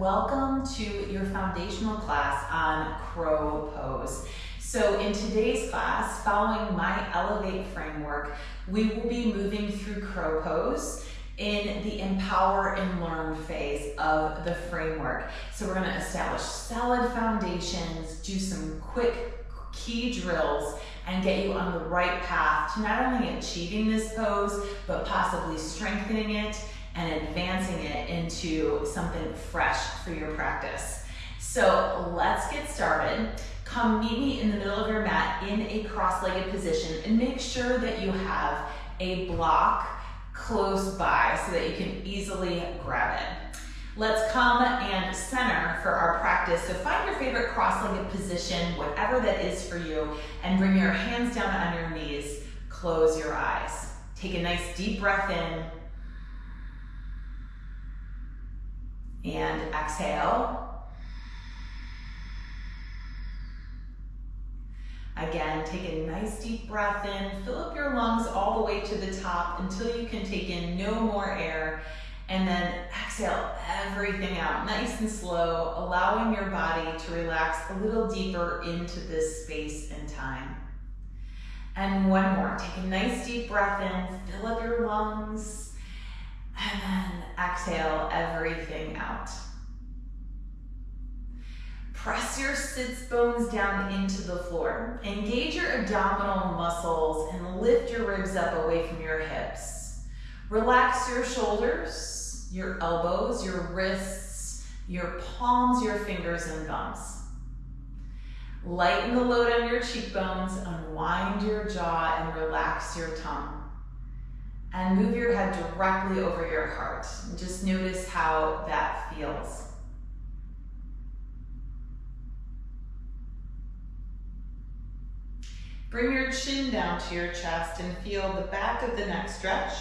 welcome to your foundational class on crow pose. So in today's class, following my Elevate framework, we will be moving through crow pose in the empower and learn phase of the framework. So we're going to establish solid foundations, do some quick key drills, and get you on the right path to not only achieving this pose, but possibly strengthening it and advancing it into something fresh for your practice. So let's get started. Come meet me in the middle of your mat in a cross-legged position and make sure that you have a block close by so that you can easily grab it. Let's come and center for our practice. So find your favorite cross-legged position, whatever that is for you, and bring your hands down on your knees. Close your eyes. Take a nice deep breath in and exhale. Again, take a nice deep breath in, fill up your lungs all the way to the top until you can take in no more air, and then exhale everything out nice and slow, allowing your body to relax a little deeper into this space and time. And one more, take a nice deep breath in, fill up your lungs, and then exhale everything out. Press your sits bones down into the floor. Engage your abdominal muscles and lift your ribs up away from your hips. Relax your shoulders, your elbows, your wrists, your palms, your fingers, and thumbs. Lighten the load on your cheekbones, unwind your jaw, and relax your tongue. And move your head directly over your heart. And just notice how that feels. Bring your chin down to your chest and feel the back of the neck stretch.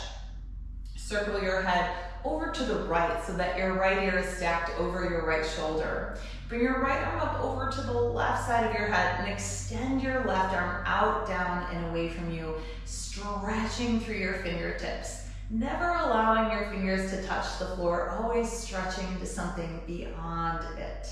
Circle your head over to the right so that your right ear is stacked over your right shoulder. Bring your right arm up over to the left side of your head and extend your left arm out, down, and away from you, stretching through your fingertips. Never allowing your fingers to touch the floor, always stretching to something beyond it.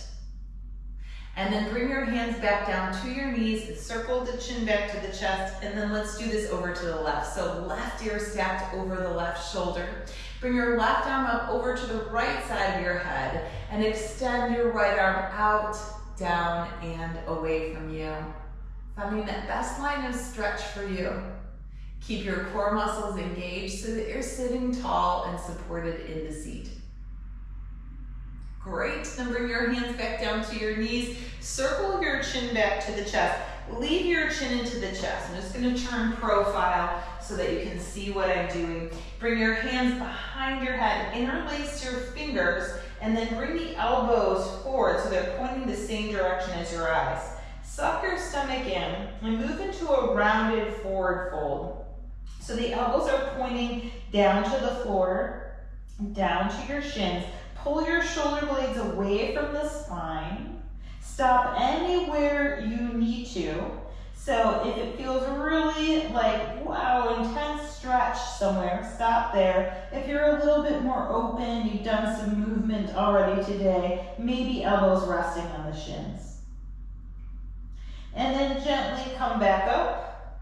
And then bring your hands back down to your knees and circle the chin back to the chest, and then let's do this over to the left. So left ear stacked over the left shoulder. Bring your left arm up over to the right side of your head and extend your right arm out, down, and away from you. Finding that best line of stretch for you. Keep your core muscles engaged so that you're sitting tall and supported in the seat. Great, then bring your hands back down to your knees. Circle your chin back to the chest. Leave your chin into the chest. I'm just gonna turn profile so that you can see what I'm doing. Bring your hands behind your head, interlace your fingers, and then bring the elbows forward so they're pointing the same direction as your eyes. Suck your stomach in and move into a rounded forward fold. So the elbows are pointing down to the floor, down to your shins. Pull your shoulder blades away from the spine. Stop anywhere you need to. So if it feels really like, wow, intense stretch somewhere, stop there. If you're a little bit more open, you've done some movement already today, maybe elbows resting on the shins. And then gently come back up.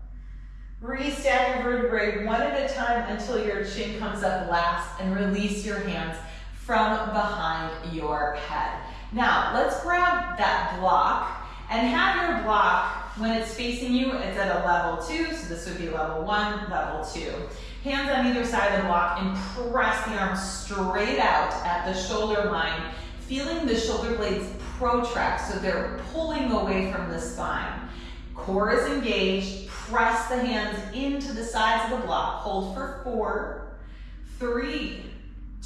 Restack your vertebrae one at a time until your chin comes up last, and release your hands from behind your head. Now, let's grab that block and have your block, when it's facing you, it's at a level 2, so this would be level 1, level 2. Hands on either side of the block and press the arms straight out at the shoulder line, feeling the shoulder blades protract so they're pulling away from the spine. Core is engaged, press the hands into the sides of the block, hold for 4, 3,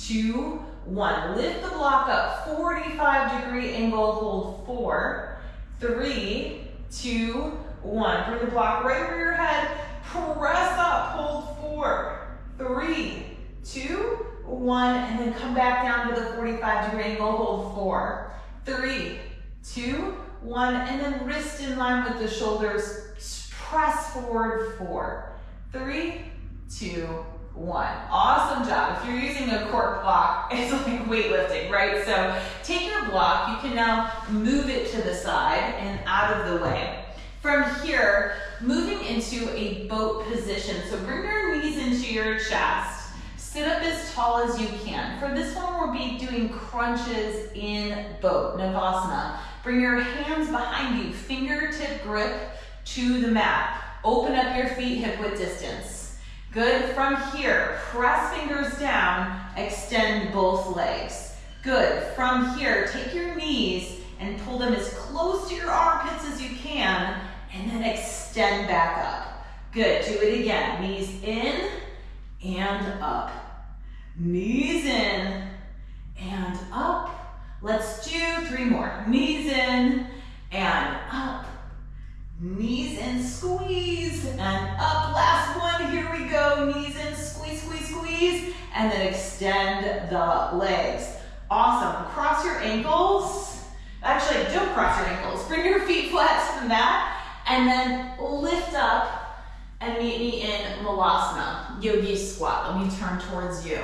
2, 1. Lift the block up, 45-degree angle, hold 4, 3, 2, 1. Bring the block right over your head, press up, hold 4, 3, 2, 1, and then come back down to the 45-degree angle, hold 4, 3, 2, 1, and then wrist in line with the shoulders, press forward, 4, 3, 2, 1. Awesome job. If you're using a cork block, it's like weightlifting, right? So take your block, you can now move it to the side and out of the way. From here, moving into a boat position. So bring your knees into your chest. Sit up as tall as you can. For this one, we'll be doing crunches in boat, Navasana. Bring your hands behind you, fingertip grip to the mat. Open up your feet hip-width distance. Good. From here, press fingers down, extend both legs. Good. From here, take your knees and pull them as close to your armpits as you can, and then extend back up. Good. Do it again. Knees in and up. Knees in and up. Let's do 3 more. Knees in and up. Knees in, squeeze, and up. Last one, here we go. Knees in, squeeze, squeeze, squeeze, and then extend the legs. Awesome. Cross your ankles. Actually, don't cross your ankles. Bring your feet flat to the mat, and then lift up and meet me in Malasana, yogi squat. Let me turn towards you.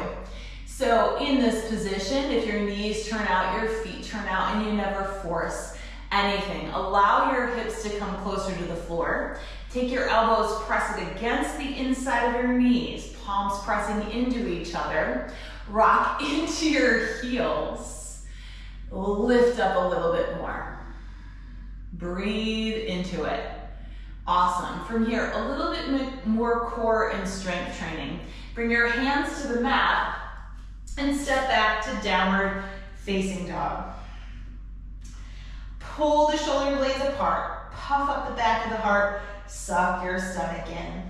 So in this position, if your knees turn out, your feet turn out, and you never force anything. Allow your hips to come closer to the floor. Take your elbows, press it against the inside of your knees, palms pressing into each other. Rock into your heels. Lift up a little bit more. Breathe into it. Awesome. From here, a little bit more core and strength training. Bring your hands to the mat and step back to downward facing dog. Pull the shoulder blades apart. Puff up the back of the heart. Suck your stomach in.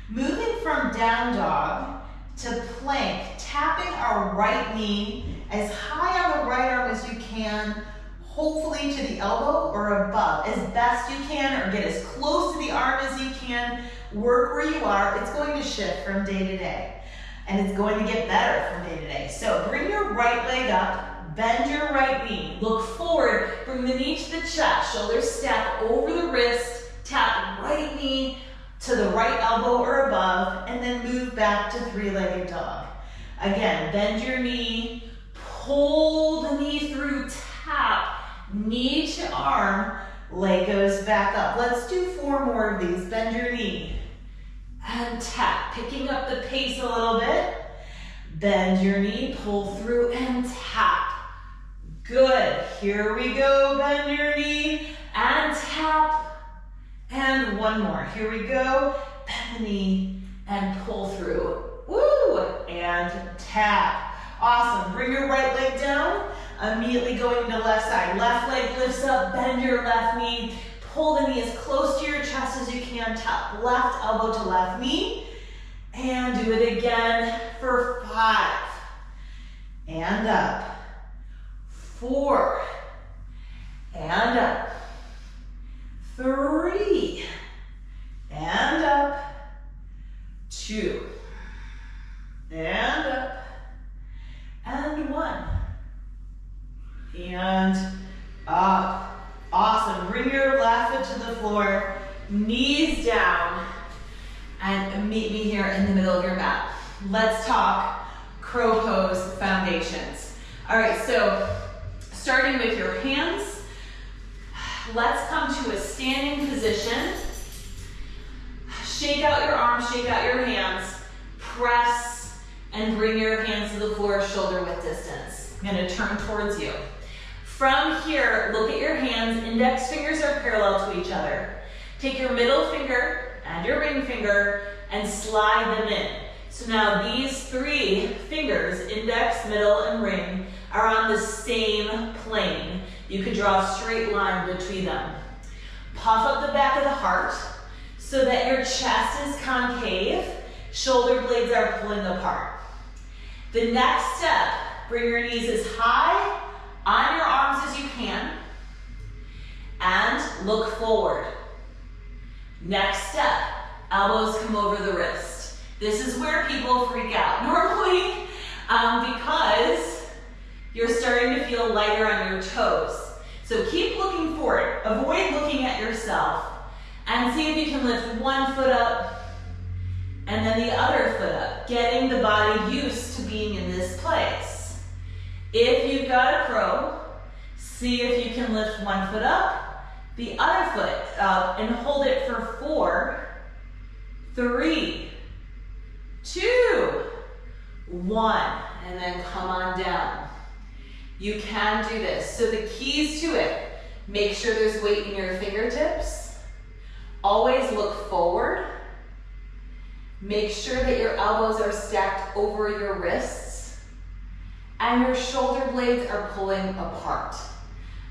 Moving from down dog to plank, tapping our right knee as high on the right arm as you can, hopefully to the elbow or above, as best you can, or get as close to the arm as you can. Work where you are. It's going to shift from day to day, and it's going to get better from day to day. So bring your right leg up, bend your right knee, look forward, bring the knee to the chest, shoulders stack over the wrist, tap right knee to the right elbow or above, and then move back to 3-legged dog. Again, bend your knee, pull the knee through, tap, knee to arm, leg goes back up. Let's do 4 more of these. Bend your knee and tap, picking up the pace a little bit. Bend your knee, pull through and tap. Good. Here we go. Bend your knee and tap. And 1 more. Here we go. Bend the knee and pull through. Woo! And tap. Awesome. Bring your right leg down. Immediately going to left side. Left leg lifts up. Bend your left knee. Pull the knee as close to your chest as you can. Tap left elbow to left knee. And do it again for 5. And up. 4. And up. 3. And up. 2. And up. And 1. And up. Awesome. Bring your left foot to the floor, knees down, and meet me here in the middle of your mat. Let's talk crow pose foundations. All right, so starting with your hands, let's come to a standing position. Shake out your arms, shake out your hands, press, and bring your hands to the floor, shoulder width distance. I'm gonna turn towards you. From here, look at your hands. Index fingers are parallel to each other. Take your middle finger and your ring finger and slide them in. So now these 3 fingers, index, middle, and ring, are on the same plane. You could draw a straight line between them. Puff up the back of the heart so that your chest is concave, shoulder blades are pulling apart. The next step, bring your knees as high on your arms as you can, and look forward. Next step, elbows come over the wrist. This is where people freak out normally because you're starting to feel lighter on your toes. So keep looking forward, avoid looking at yourself, and see if you can lift 1 foot up And then the other foot up, getting the body used to being in this place. If you've got a crow, see if you can lift one foot up, the other foot up, and hold it for 4, 3, 2, 1, and then come on down. You can do this. So the keys to it, make sure there's weight in your fingertips. Always look forward. Make sure that your elbows are stacked over your wrists and your shoulder blades are pulling apart.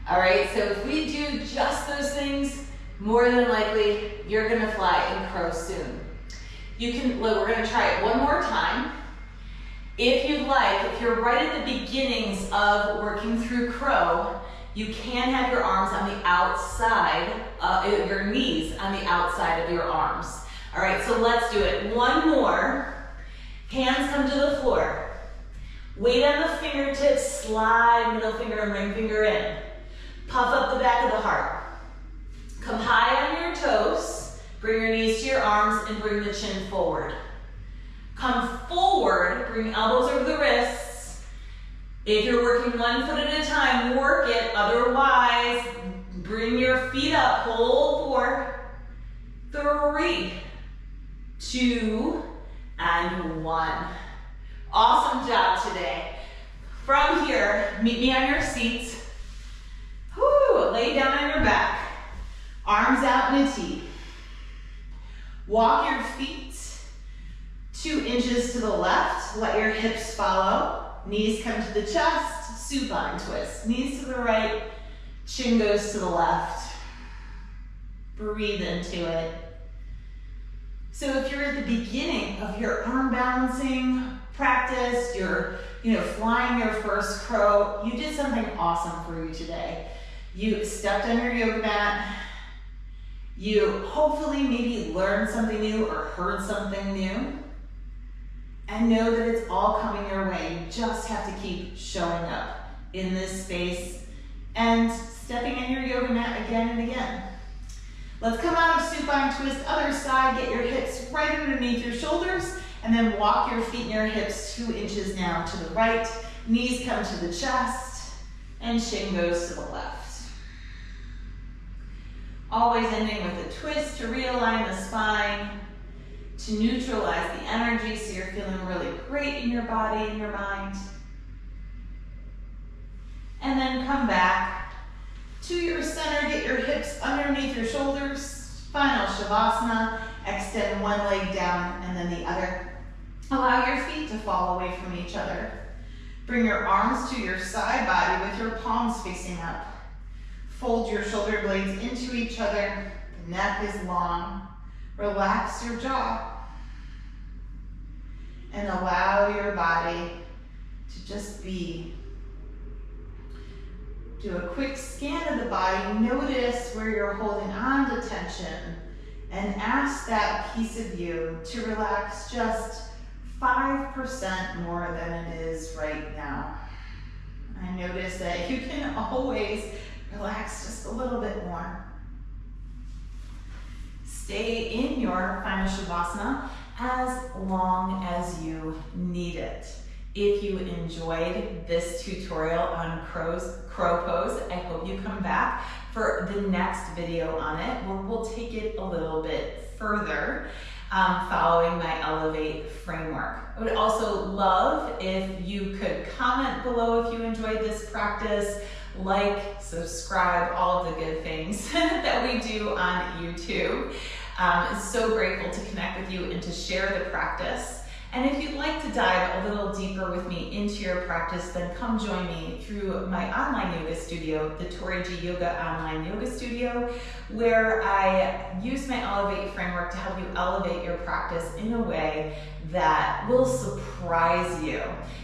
All right, so if we do just those things, more than likely, you're gonna fly in crow soon. You can, look, we're gonna try it one more time. If you'd like, if you're right at the beginnings of working through crow, you can have your arms on the outside, your knees on the outside of your arms. All right, so let's do it. One more. Hands come to the floor. Weight on the fingertips, slide middle finger and ring finger in. Puff up the back of the heart. Come high on your toes. Bring your knees to your arms and bring the chin forward. Come forward, bring elbows over the wrists. If you're working one foot at a time, work it. Otherwise, bring your feet up. Hold 4, 3, 2, and 1. Awesome job today. From here, meet me on your seats. Whew, lay down on your back. Arms out in a T. Walk your feet 2 inches to the left. Let your hips follow. Knees come to the chest. Supine twist. Knees to the right. Chin goes to the left. Breathe into it. So if you're at the beginning of your arm balancing practice, you're flying your first crow, you did something awesome for you today. You stepped on your yoga mat. You hopefully maybe learned something new or heard something new. And know that it's all coming your way. You just have to keep showing up in this space and stepping on your yoga mat again and again. Let's come out of supine twist, other side, get your hips right underneath your shoulders, and then walk your feet and your hips 2 inches now to the right. Knees come to the chest, and chin goes to the left. Always ending with a twist to realign the spine, to neutralize the energy so you're feeling really great in your body and your mind. And then come back to your center, get your hips underneath your shoulders. Final Shavasana, extend one leg down and then the other. Allow your feet to fall away from each other. Bring your arms to your side body with your palms facing up. Fold your shoulder blades into each other. The neck is long. Relax your jaw. And allow your body to just be. Do a quick scan of the body. Notice where you're holding on to tension. And ask that piece of you to relax just 5% more than it is right now. I notice that you can always relax just a little bit more. Stay in your final Shavasana as long as you need it. If you enjoyed this tutorial on crow pose, I hope you come back for the next video on it, where we'll take it a little bit further, following my Elevate framework. I would also love if you could comment below if you enjoyed this practice, like, subscribe, all of the good things that we do on YouTube. So grateful to connect with you and to share the practice. And if you'd like to dive a little deeper with me into your practice, then come join me through my online yoga studio, the Tori G Yoga Online Yoga Studio, where I use my Elevate framework to help you elevate your practice in a way that will surprise you.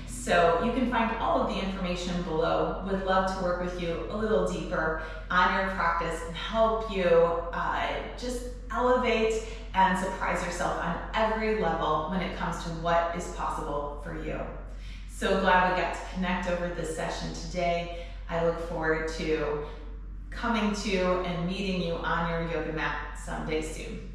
So you can find all of the information below. Would love to work with you a little deeper on your practice and help you just elevate and surprise yourself on every level when it comes to what is possible for you. So glad we got to connect over this session today. I look forward to coming to and meeting you on your yoga mat someday soon.